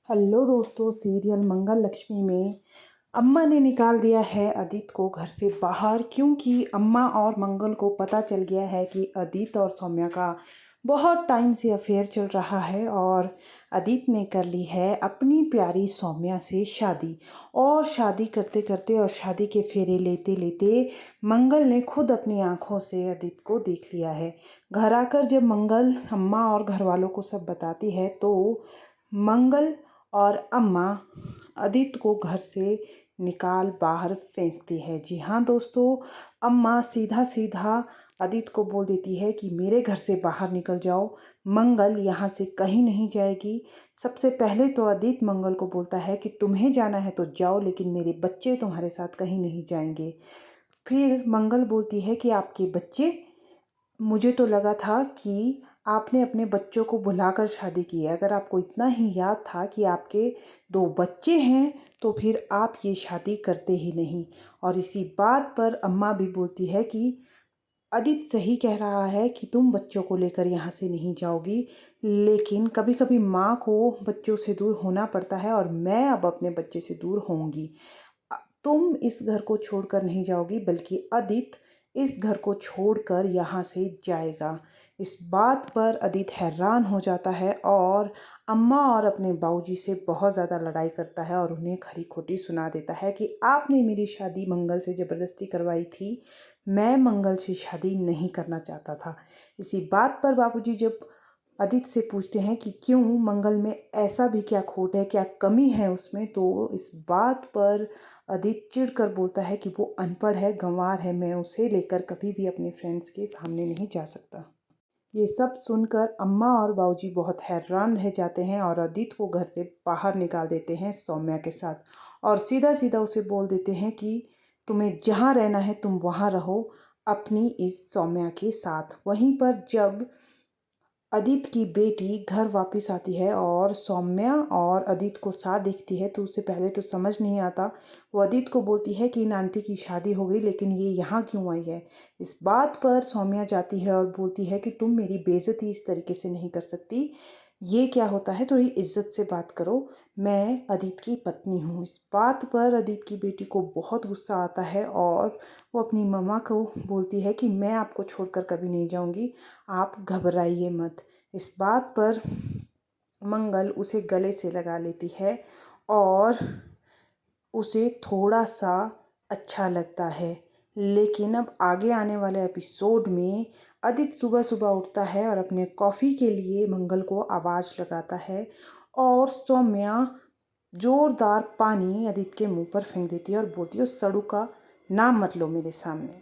Hello दोस्तों, serial मंगल लक्ष्मी में अम्मा ने निकाल दिया है अदित को घर से बाहर, क्योंकि अम्मा और मंगल को पता चल गया है कि अदित और सौम्या का बहुत टाइम से अफेयर चल रहा है और अदित ने कर ली है अपनी प्यारी सौम्या से शादी। और शादी करते करते और शादी के फेरे लेते लेते मंगल ने खुद अपनी आंखों से अदित को देख लिया है। घर आकर जब मंगल अम्मा और घर वालों को सब बताती है तो मंगल और अम्मा अदित को घर से निकाल बाहर फेंकती है। जी हाँ दोस्तों, अम्मा सीधा सीधा अदित को बोल देती है कि मेरे घर से बाहर निकल जाओ, मंगल यहाँ से कहीं नहीं जाएगी। सबसे पहले तो अदित मंगल को बोलता है कि तुम्हें जाना है तो जाओ, लेकिन मेरे बच्चे तुम्हारे साथ कहीं नहीं जाएंगे। फिर मंगल बोलती है कि आपके बच्चे, मुझे तो लगा था कि आपने अपने बच्चों को बुलाकर शादी की है। अगर आपको इतना ही याद था कि आपके 2 बच्चे हैं तो फिर आप ये शादी करते ही नहीं। और इसी बात पर अम्मा भी बोलती है कि अदित सही कह रहा है कि तुम बच्चों को लेकर यहाँ से नहीं जाओगी, लेकिन कभी कभी माँ को बच्चों से दूर होना पड़ता है और मैं अब अपने बच्चे से दूर होंगी। तुम इस घर को छोड़कर नहीं जाओगी, बल्कि अदित इस घर को छोड़कर यहाँ से जाएगा। इस बात पर अदित हैरान हो जाता है और अम्मा और अपने बाबूजी से बहुत ज़्यादा लड़ाई करता है और उन्हें खरी खोटी सुना देता है कि आपने मेरी शादी मंगल से ज़बरदस्ती करवाई थी, मैं मंगल से शादी नहीं करना चाहता था। इसी बात पर बाबूजी जब अदित से पूछते हैं कि क्यों, मंगल में ऐसा भी क्या खोट है, क्या कमी है उसमें, तो इस बात पर अदित चिढ़कर बोलता है कि वो अनपढ़ है, गंवार है, मैं उसे लेकर कभी भी अपने फ्रेंड्स के सामने नहीं जा सकता। ये सब सुनकर अम्मा और बाबूजी बहुत हैरान रह जाते हैं और अदित को घर से बाहर निकाल देते हैं सौम्या के साथ। और सीधा सीधा उसे बोल देते हैं कि तुम्हें जहाँ रहना है तुम वहाँ रहो अपनी इस सौम्या के साथ। वहीं पर जब अदित की बेटी घर वापस आती है और सौम्या और अदित को साथ देखती है तो उसे पहले तो समझ नहीं आता। वो अदित को बोलती है कि इन आंटी की शादी हो गई, लेकिन ये यहाँ क्यों आई है। इस बात पर सौम्या जाती है और बोलती है कि तुम मेरी बेइज्जती इस तरीके से नहीं कर सकती, ये क्या होता है, थोड़ी इज्जत से बात करो, मैं अदित की पत्नी हूँ। इस बात पर अदित की बेटी को बहुत गुस्सा आता है और वो अपनी मम्मा को बोलती है कि मैं आपको छोड़कर कभी नहीं जाऊँगी, आप घबराइए मत। इस बात पर मंगल उसे गले से लगा लेती है और उसे थोड़ा सा अच्छा लगता है। लेकिन अब आगे आने वाले एपिसोड में अदित सुबह सुबह उठता है और अपने कॉफ़ी के लिए मंगल को आवाज़ लगाता है और सौम्या जोरदार पानी अदित के मुंह पर फेंक देती है और बोलती है, सड़ू का नाम मत लो मेरे सामने।